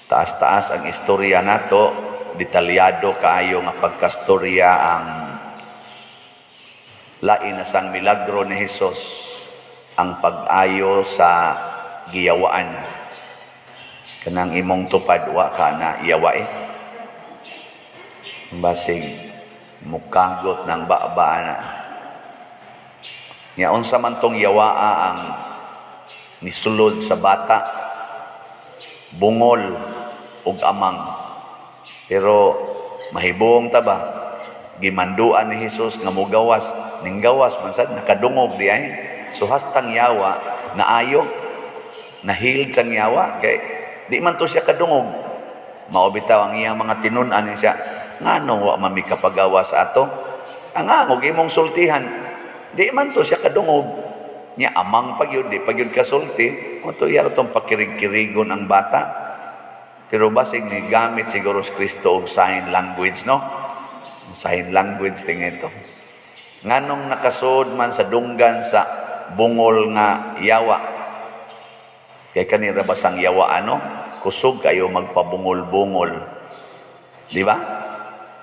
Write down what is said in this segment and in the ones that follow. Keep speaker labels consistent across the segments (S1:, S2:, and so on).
S1: taas-taas ang istorya nato, detalyado kaayo nga pagkastorya ang lain na sang milagro ni Hesus, ang pag-ayo sa giyawaan. Kanang imong tupad wa ka na iyawa basig mukagot ng baba na. Nya unsa man tong yawaa ang nisulod sa bata, bungol ug amang. Pero mahibong ta ba gimanduan ni Hesus nga mogawas, ning gawas man sad nakadungog di ay. So hastang yawa naayo, nahiled sang yawa kay di man to siya kadungog. Mao bitaw ang iyang mga tinun-an siya, ngano wa mami kapagawas ato? Ang angog imong sultihan, di man to siya kadungog. Nya amang pagyud, di pagyud kasulti, o to yaro tong pakirig-kirigon ang bata. Pero basig ni gamit siguro si Kristo og sign language, no? Sign language ting ito. Nganong nakasud man sa dunggan sa bungol nga yawa. Kay kanira basang yawa ano, kusog kayo magpabungol-bungol. Di ba?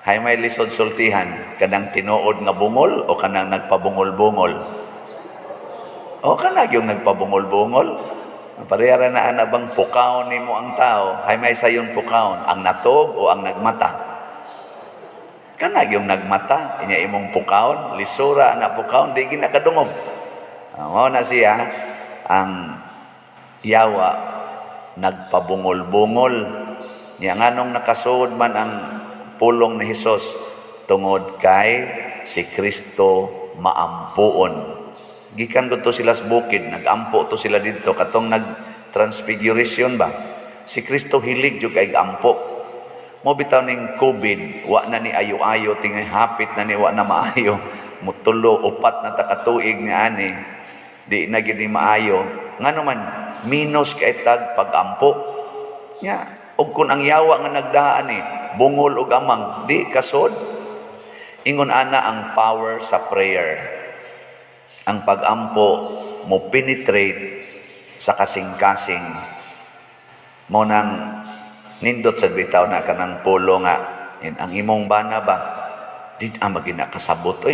S1: Hay may lisod sultihan, kanang tinuod nga bungol o kanang nagpabungol-bungol? O kanang yung nagpabungol-bungol? Parehara na ana bang pukaon nimo ang tao? Hay may sayon pukaon, ang natog o ang nagmata? Kanang yung nagmata, inya imong pukaon, lisura na pukaon, di ginakadungog. Mao na siya ang yawa nagpabungol-bungol. Nya nganong nakasuod man ang pulong ni Hesus tungod kay si Kristo maampuon. Gikan ko to sila sa bukid, nagampo to sila dito katong nag-transfiguration ba. Si Kristo hilig jud kay ampo. Mo bitaw ning COVID, wa na ni ayo-ayo tingay hapit na ni wa na maayo. Mutulo upat na takatuig nga ani. Di na gid ni maayo. Ngano man minus kay tag pagampo. Nya, ug kun ang yawa nga nagdaan ni bungol ug amang, di kasod. Ingon ana ang power sa prayer. Ang pag-ampo mo penetrate sa kasing-kasing mo nang nindot sa bitaw na kanang pulo nga ang imong bana ba di magina kasabot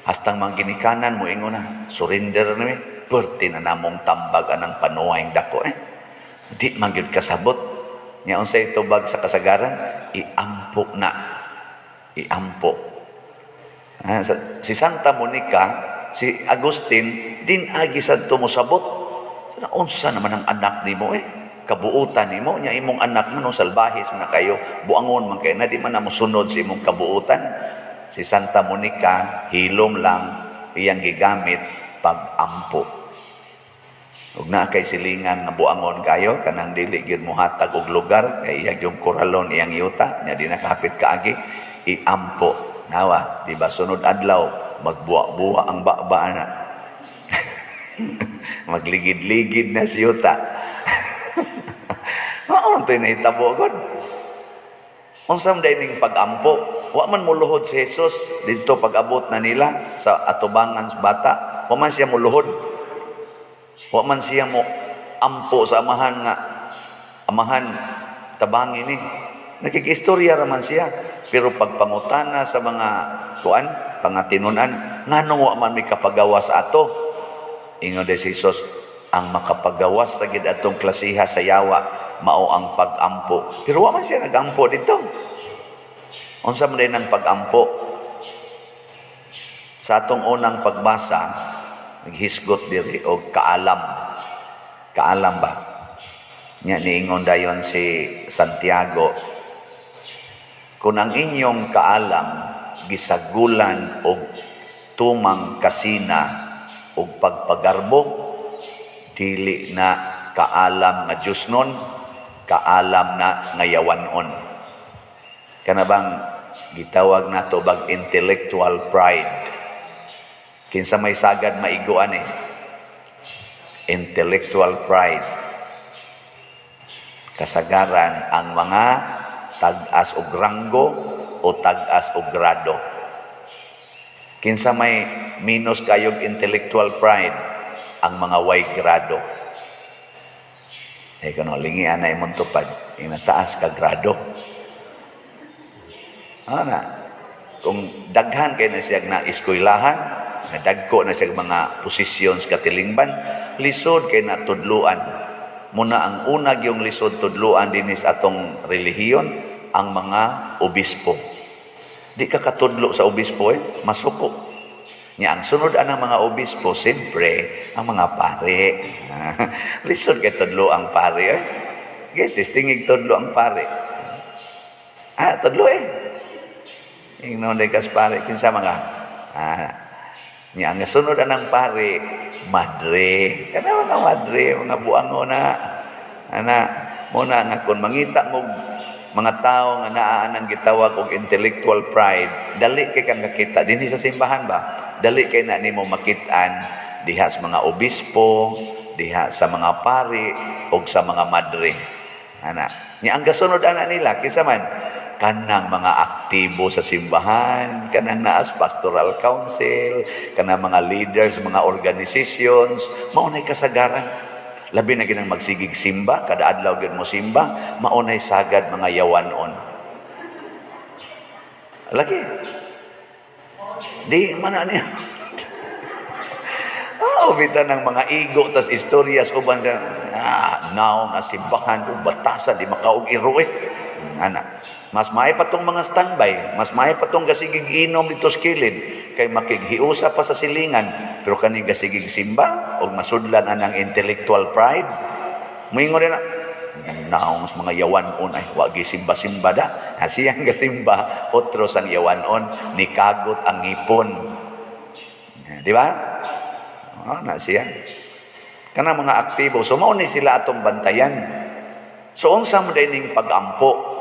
S1: hastang mangginikanan mo ingon na surrender na mi perti na namong tambag anang panuwayng dako di magyud kasabot nya unsay tubag sa kasagaran iampo na iampo. Si Santa Monica, si Agustin, din agi sad to mosabot. Sana unsa naman ang anak nimo kabuutan nimo nya imong anak man salbahis man kayo, buangon man kay na di man na mosunod sa imong kabuutan. Si Santa Monica hilom lang iyang gigamit pag-ampo. Ug naa kay silingan nga buangon kayo kanang dili gyud mohatag og lugar kay iyang yung koralon iyang yuta nya di nakahapit kaagi iampo. Nawa, di ba sunod adlaw magbuwa-buwa ang baba na. Magligid-ligid na si yuta. Ano ito yung nahitabo God? Unsam dahil pag-ampo, wa man muluhod si Jesus dito pag-abot na nila sa atubangan sa bata. Wa man siya muluhod. Wa man siya mo ampo sa amahan nga. Amahan, tabangin nakikistorya raman siya. Pero pagpangutana sa mga kuan, pangatinunan, nganong wa man may kapagawas ato? Ingon de si Jesus, ang makapagawas sa gid atong klasiha sa yawa, mao ang pag-ampo. Pero wa man siya nag-ampo dito. Unsa man din ang pag-ampo? Sa atong unang pagbasa, naghisgot diri og kaalam. Kaalam ba? Nya niingon dayon si Santiago, kung ang inyong kaalam gisagulan og tumang kasina og pagpagarbo, dili na kaalam nga Diosnon, kaalam na ngayawanon. Kana bang gitawag nato bag intellectual pride. Kinsa may sagad maiguan intellectual pride. Kasagaran ang mga tag-as og ranggo o tag-as og grado. Kinsa may minus kayog intellectual pride, ang mga way grado. Kuno lingian na imong tupad, inataas ka grado. Ana, kung daghan kay na siya na eskwelahan, nadagko na siya mga posisyon sa katilingban, lisod kay na tudluan. Muna ang unag yung lisod tudluan dinis atong relihiyon, ang mga obispo. Di ka katudlo sa obispo masuko. Nya ang sunod ang mga obispo, siyempre, ang mga pare. Lisod kay tudlo ang pare tistingig tudlo ang pare. Tudlo Ingnon day kas pare kinsa mga nya ang sunod anang pare, madre. Kana mga madre, mga buango na muna nga kun mangita mo mga tao nga naa nang gitawag og intellectual pride, dali kay kang kakita dinhi sa simbahan ba? Dali kay na nimo makit-an diha sa mga obispo, diha sa mga pari ug sa mga madre. Nya ang gasunod ana nila kinsa man? Kanang mga aktibo sa simbahan, kanang naas pastoral council, kanang mga leaders, mga organizations, maunay kasagaran. Labi na ginang magsigig simba, kada adlaw gyud mo simba, maunay sagad mga yawanon. Lagi. Di man niya. Bitan ng mga igo tas istoryas uban sa now nga simbahan ug batasan di makaog iro Mas maay pa tong mga standby, mas maay pa tong gasigig inom dito sa kilid kay makighiusa pa sa silingan, pero kani gasigig simba og masudlan anang intellectual pride. Moingon na naong mga yawanon ay wa gi simba-simba da. Siyang gasimba, otros ang yawanon, ni kagot ang ngipon. Di ba? Na siya. Kana mga aktibo, so mao ni sila atong bantayan. So unsa man dining pag-ampo?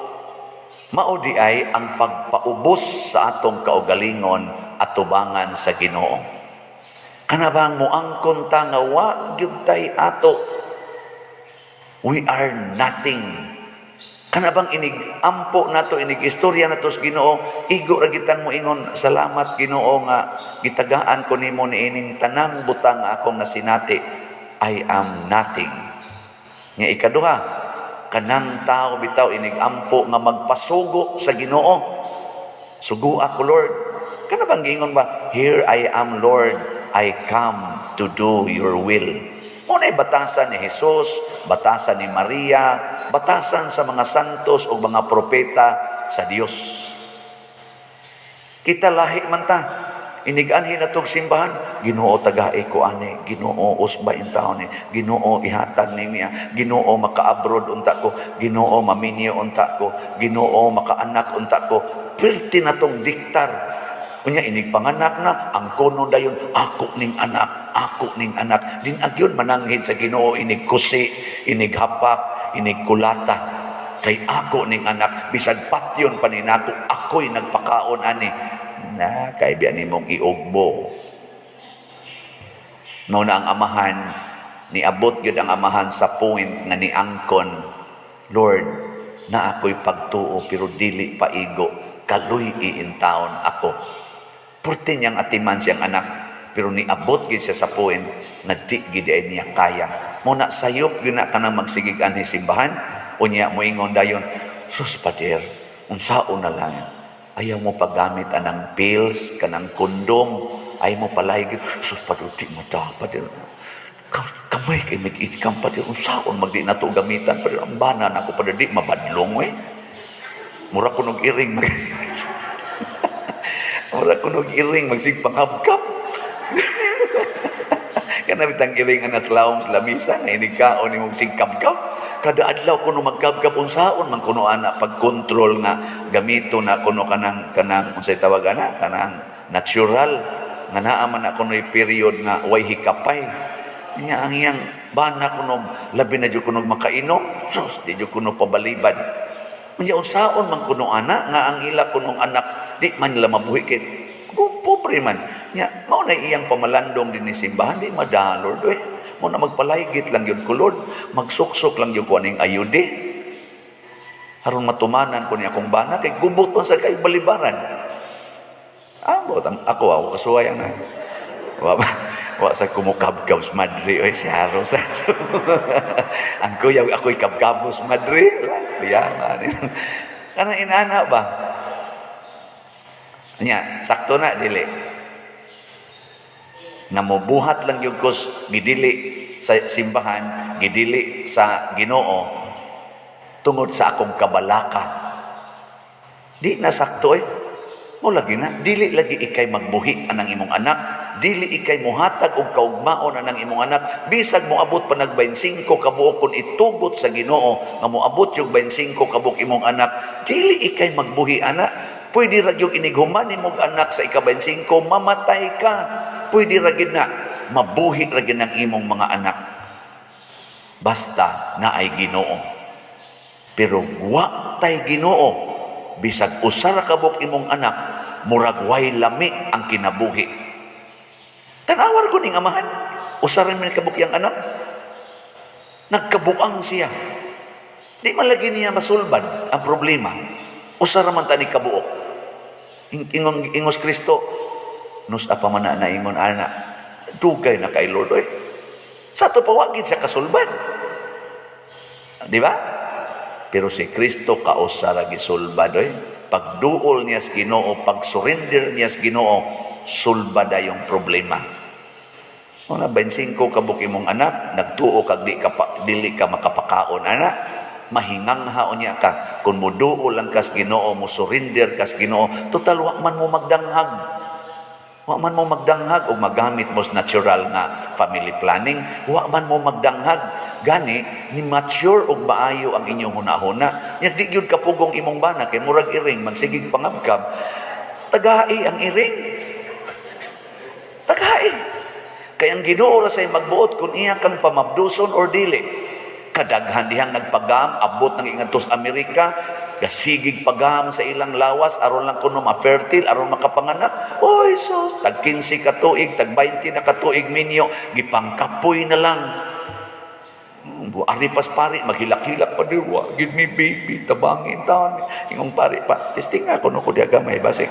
S1: Mao di ay ang pagpaubos sa atong kaugalingon at tubangan sa Ginoo. Kana bang moangkon ta nga wa gyud tay ato? We are nothing. Kana bang inig ampo nato, inig istorya nato sa Ginoo, igo ra gitan mo ingon, salamat Ginoo nga gitagaan ko nimo niining tanang butang nga akong nasinati. I am nothing. Nya ikaduha, kanang tao bitaw inig ampo nga magpasugo sa Ginoo. Sugo ako Lord. Kana bang giingon ba? Here I am Lord, I come to do your will. Muna'y batasan ni Jesus, batasan ni Maria, batasan sa mga santos o mga propeta sa Dios. Kita lahi man ta, iniganhin na itong simbahan, Ginoo tagaay ko ani, Ginoo usbain taon ni, Ginoo ihatag ni niya, Ginoo maka-abroad unta ko, Ginoo maminyo unta ko, Ginoo makaanak unta ko. Perti na itong diktar. Unya inig panganak na, ang kono dayon, ako ning anak, ako ning anak. Din agyon mananghid sa Ginoo, inig kusi, inig hapak, inig kulata. Kay ako ning anak, bisag patyon pa ninako, ako'y nagpakaon ani. Na kay biya nimong iugbo. No na ang amahan, niabot gyud ang amahan sa point nga niangkon, Lord, na ako'y pagtuo pero dili paigo, kaluy iintawon ako. Purti niyang atiman siyang anak, pero niabot gyud siya sa point nga di gid niya kaya. Muna sayop gyud na kanang magsigigan ni simbahan, unya moingon dayon, sus pader, unsaon na lang. Ayaw mo paggamit anang pills, kanang kondom, ayaw mo palahig, sus paduti mo ta, pader. Kamay kay mag-itikam, pader, unsaon magdi na to gamitan, pader, ang bana na ako, pader, di mabadlong, Mura ko nog iring, mura ko nog iring, magsigpanghabkap. Kana bitang iring anas lawom sa lamisa, nga inigkaon ni mong sigkabkap. Kada adlaw kuno magkabkap unsaon man kuno ana pag-control nga gamito na kuno kanang unsay tawag ana, kanang natural nga naa man na kuno'y period nga way hikapay. Nya ang iyang bana kuno labi na jud kuno makainom, sus di jud kuno pabalibad. Unya unsaon man kuno ana nga ang ila kunong anak di man nila mabuhi kay pobre man. Nya mao na iyang pamalandong din ni simbahan, di madalor mo na magpalaygit lang yun ko Lord, magsuksok lang yun ko aning ayude haron matumanan ko niya akong bana kay gubot man sa kay balibaran. Ako kasuway na Wa sa kumukabkab sa Madrid. Oy, si Haro sa ang kuya, ako'y kabkabos Madrid. Yaman. Kanang inana ba? Nya, sakto na, dili. Nga mobuhat lang yung kus, gidili sa simbahan, gidili sa Ginoo, tungod sa akong kabalaka. Di na sakto eh. Mo lagi na, dili lagi ikay magbuhi anang imong anak, dili ikay muhatag og kaugmaon anang imong anak, bisag moabot pa nag 25 kabuok kun itugot sa Ginoo nga moabot yung 25 kabuok imong anak, dili ikay magbuhi anak. Pwede ra gyud inighuman imong anak sa ika-25 mamatay ka. Pwede ra gyud na mabuhi ra gyud ang imong mga anak. Basta na ay Ginoo. Pero wa tay Ginoo, bisag usa ra kabuk imong anak, murag way lami ang kinabuhi. Tanawar ko ning amahan, usa ra man kabuk yang anak, nagkabuang siya. Di man lagi niya masulbad ang problema. Usa ra man tani kabuok. Ingos Kristo, nus apa man na ingon ana, dugay na kay Lord oy. Sa to pawagin siya kasulbad. Di ba? Pero si Kristo kausa ra gisulbad oy. Pagduol niya sa Ginoo, pag-surrender niya sa Ginoo, sulbada yung problema. Una 25 kabuk imong anak, nagtuo kag dili ka makapakaon anak, mahinganghaon niya ka. Kung muduol lang kas Ginoo, mo surrender kas Ginoo, total wa man mo magdanghag. Wa man mo magdanghag o magamit mo natural nga family planning, wa man mo magdanghag. Gani ni mature og maayo ang inyong hunahuna. Nya di gyud kapugong imong bana kay murag iring magsigig pangabkab. Tagai ang iring. Tagai. Kay ang Ginoo ra say magbuot kung iya kang pamabduson or dili. Kadaghan dihang nagpagam, abot ng ingantos Amerika, gasigig pagam sa ilang lawas, aron lang kuno ma-fertile, aron makapanganak. Oy, sus, tag 15 ka tuig, tag 20 na ka tuig minyo, gipangkapoy na lang. Ari pas pari, maghilak-hilak pa diwa, give me baby, tabangin taon. Ingong pari pa, testing ako no ko di agamay, basig.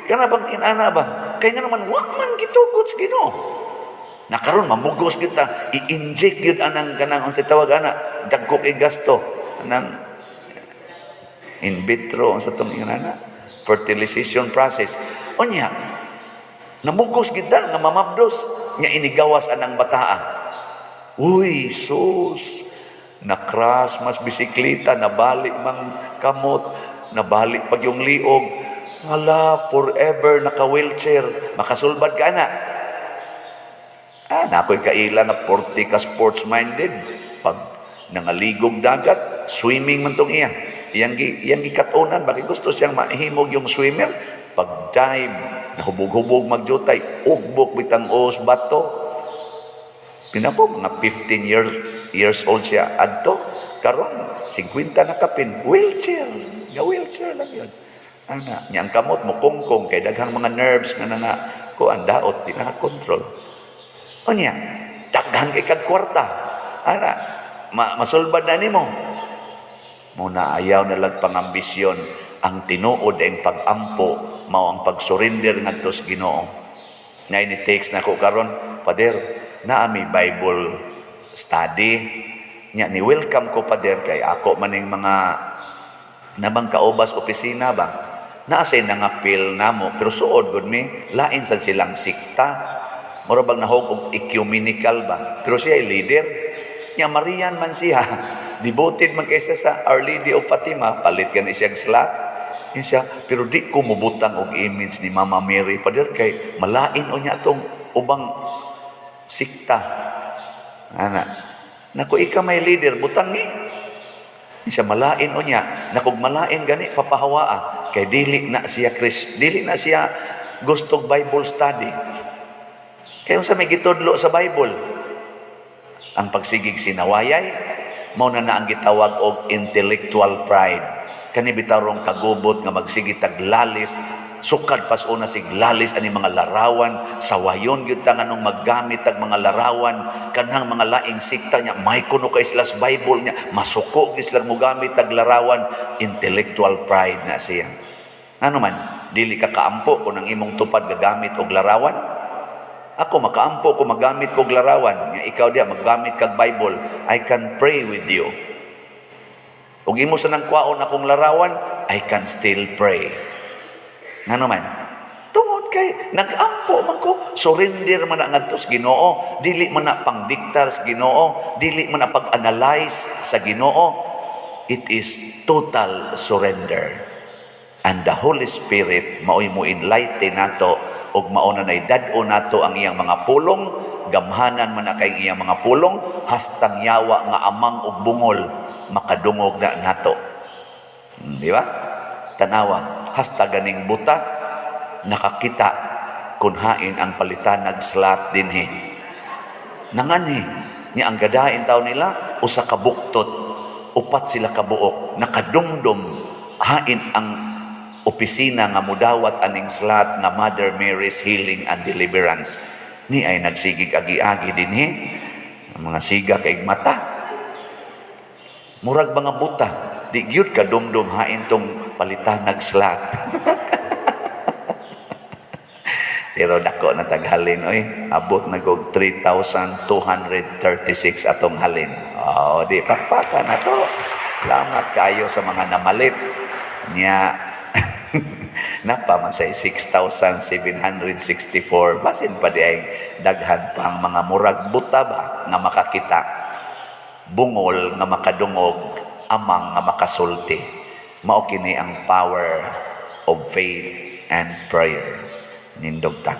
S1: Kana bang inana ba? Kaya nga naman, wag man gitugot sa Ginoo. Nakaroon mamugos kita, i-inject yun anang kanang unsay tawag ana, dagko kay gasto anang in vitro unsa tong ana, fertilization process. Unya, namugos kita nga mamabdos, nya inigawas anang bataa. Uy, sus, nakras mas bisikleta, nabalik mang kamot, nabalik pag yung liog. Hala, forever naka-wheelchair, makasulbad ka na. Nakoy kaila na 40 ka sports-minded. Pag nangaligog dagat, swimming man tong iya. Iyang gikatunan, bakit gusto siyang mahimog yung swimmer? Pag dive, nahubog-hubog magjutay, ugbok bitang os bato. Pinapo, mga 15 years old siya adto. Karon 50 na kapin, wheelchair. Wheelchair lang yun. Niyang kamot mo kongkong kay daghang mga nerves nga na kuan daot, di nakakontrol. O niya, daghan kay kag kwarta. Masulbad na nimo. Muna ayaw na lang pangambisyon. Ang tinuod ang pag-ampo, mao ang pag-surrender ngadto sa Ginoo. Na ini text na ko karon, Pader, naami Bible study. Nya ni welcome ko Pader kay ako maning mga nabang kaubas opisina ba. Naasay nangapil namo pero suod gud mi lain sa silang sikta. Mura bang nahog og ecumenical ba? Pero siya ay leader. Nya Marian man siya. Devoted man kaysa sa Our Lady of Fatima. Palit ka na siyang slot. Yan siya. Pero di ko mubutang og image ni Mama Mary. Pader kay malain o niya itong ubang sikta. Naku, ika may leader. Butang ni. Yan siya malain o niya. Nakug malain gani papahawaa. Kay dili na siya dili na siya gustong Bible study. Kaya sa may gitudlo sa Bible, ang pagsigig sinawayay, mao na ang gitawag og intellectual pride. Kani bitarong kagubot nga magsigig taglalis, sukad pas una sig lalis ani mga larawan, sawayon gyud ta nganong maggamit tag mga larawan, kanang mga laing sikta nya may kuno kay sila sa Bible nya, masuko gyud sila mo gamit tag larawan, intellectual pride na siya. Ano man? dili ka kaampo kung ang imong tupad gagamit og larawan. Ako makaampo ko magamit kog larawan, nga ikaw diya maggamit kag Bible, I can pray with you. Ug imo sa nang kwaon akong larawan, I can still pray. Ngano man? Tungod kay nagampo man ko, surrender man na ngadto sa Ginoo, dili man na pangdiktar sa Ginoo, dili man na pag-analyze sa Ginoo. It is total surrender. And the Holy Spirit maoy mo enlighten nato ug mao na nay dad-o nato ang iyang mga pulong, gamhanan man na kay iyang mga pulong, hastang yawa nga amang ug bungol makadungog na nato. Di ba? Tanawa, hasta ganing buta nakakita kun hain ang palitanag slat dinhi. Nanganhi niya ang gadain taw nila usa ka buktot, upat sila ka buok, nakadumdum hain ang opisina nga mudawat aning slat nga Mother Mary's Healing and Deliverance. Ni ay nagsigig agi-agi dinhi, ang mga siga kay mata. Murag mga buta, di gyud ka dumdum hain tong palitanag slat. Pero dako na taghalin, oy, abot na kog 3,236 atong halin. Oh, di pakpaka na to. Salamat kayo sa mga namalit niya. Napaman sa 6,764. Basin pa di ay daghan pang mga murag buta ba nga makakita, bungol nga makadungog, amang nga makasulti. Mao kini ang power of faith and prayer. Nindog ta.